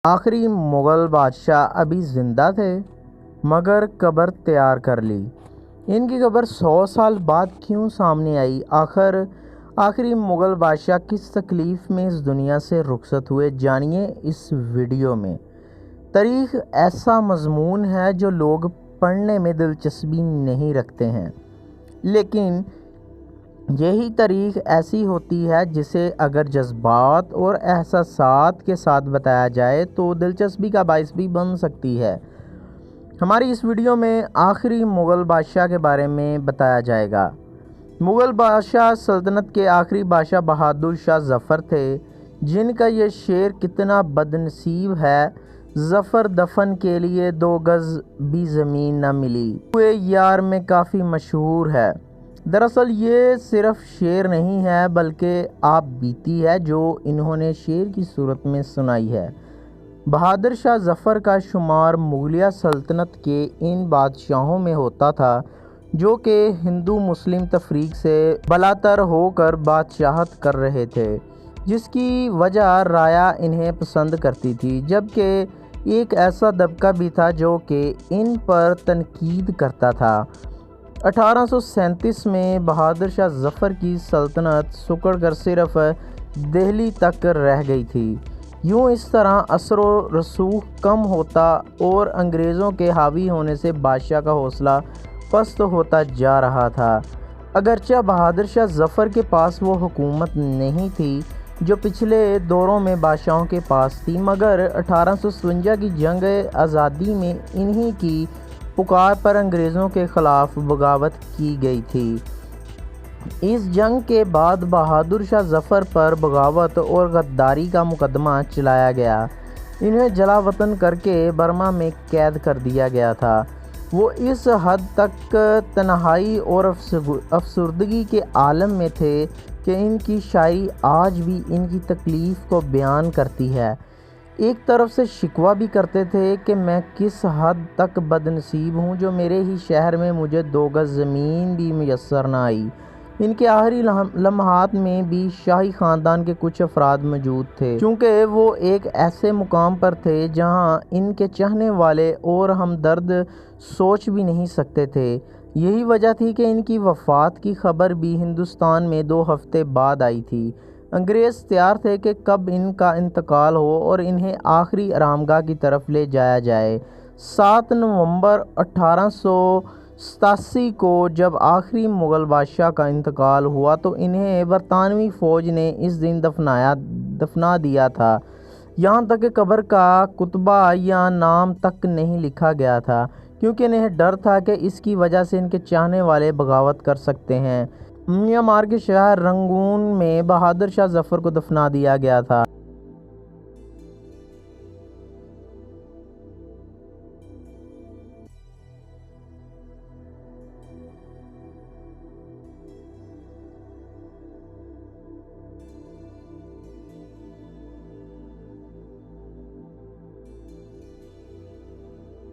آخری مغل بادشاہ ابھی زندہ تھے مگر قبر تیار کر لی۔ ان کی قبر 100 سال بعد کیوں سامنے آئی؟ آخری مغل بادشاہ کس تکلیف میں اس دنیا سے رخصت ہوئے؟ جانیے اس ویڈیو میں۔ تاریخ ایسا مضمون ہے جو لوگ پڑھنے میں دلچسپی نہیں رکھتے ہیں، لیکن یہی تاریخ ایسی ہوتی ہے جسے اگر جذبات اور احساسات کے ساتھ بتایا جائے تو دلچسپی کا باعث بھی بن سکتی ہے۔ ہماری اس ویڈیو میں آخری مغل بادشاہ کے بارے میں بتایا جائے گا۔ مغل بادشاہ سلطنت کے آخری بادشاہ بہادر شاہ ظفر تھے، جن کا یہ شعر کتنا بدنصیب ہے: ظفر دفن کے لیے 2 گز بھی زمین نہ ملی، ہوئے یار میں کافی مشہور ہے۔ دراصل یہ صرف شعر نہیں ہے بلکہ آپ بیتی ہے جو انہوں نے شعر کی صورت میں سنائی ہے۔ بہادر شاہ ظفر کا شمار مغلیہ سلطنت کے ان بادشاہوں میں ہوتا تھا جو کہ ہندو مسلم تفریق سے بالاتر ہو کر بادشاہت کر رہے تھے، جس کی وجہ رعایا انہیں پسند کرتی تھی، جبکہ ایک ایسا طبقہ بھی تھا جو کہ ان پر تنقید کرتا تھا۔ 1837 میں بہادر شاہ ظفر کی سلطنت سکڑ کر صرف دہلی تک رہ گئی تھی۔ یوں اس طرح اثر و رسوخ کم ہوتا اور انگریزوں کے حاوی ہونے سے بادشاہ کا حوصلہ پست ہوتا جا رہا تھا۔ اگرچہ بہادر شاہ ظفر کے پاس وہ حکومت نہیں تھی جو پچھلے دوروں میں بادشاہوں کے پاس تھی، مگر 1857 کی جنگ آزادی میں انہی کی پکار پر انگریزوں کے خلاف بغاوت کی گئی تھی۔ اس جنگ کے بعد بہادر شاہ ظفر پر بغاوت اور غداری کا مقدمہ چلایا گیا۔ انہیں جلا وطن کر کے برما میں قید کر دیا گیا تھا۔ وہ اس حد تک تنہائی اور افسردگی کے عالم میں تھے کہ ان کی شاعری آج بھی ان کی تکلیف کو بیان کرتی ہے۔ ایک طرف سے شکوہ بھی کرتے تھے کہ میں کس حد تک بدنصیب ہوں جو میرے ہی شہر میں مجھے 2 گز زمین بھی میسر نہ آئی۔ ان کے آخری لمحات میں بھی شاہی خاندان کے کچھ افراد موجود تھے، چونکہ وہ ایک ایسے مقام پر تھے جہاں ان کے چاہنے والے اور ہمدرد سوچ بھی نہیں سکتے تھے۔ یہی وجہ تھی کہ ان کی وفات کی خبر بھی ہندوستان میں 2 ہفتے بعد آئی تھی۔ انگریز تیار تھے کہ کب ان کا انتقال ہو اور انہیں آخری آرامگاہ کی طرف لے جایا جائے۔ 7 نومبر 1887 کو جب آخری مغل بادشاہ کا انتقال ہوا تو انہیں برطانوی فوج نے اس دن دفنا دیا تھا۔ یہاں تک کہ قبر کا کتبہ یا نام تک نہیں لکھا گیا تھا، کیونکہ انہیں ڈر تھا کہ اس کی وجہ سے ان کے چاہنے والے بغاوت کر سکتے ہیں۔ میانمار کے شہر رنگون میں بہادر شاہ ظفر کو دفنا دیا گیا تھا۔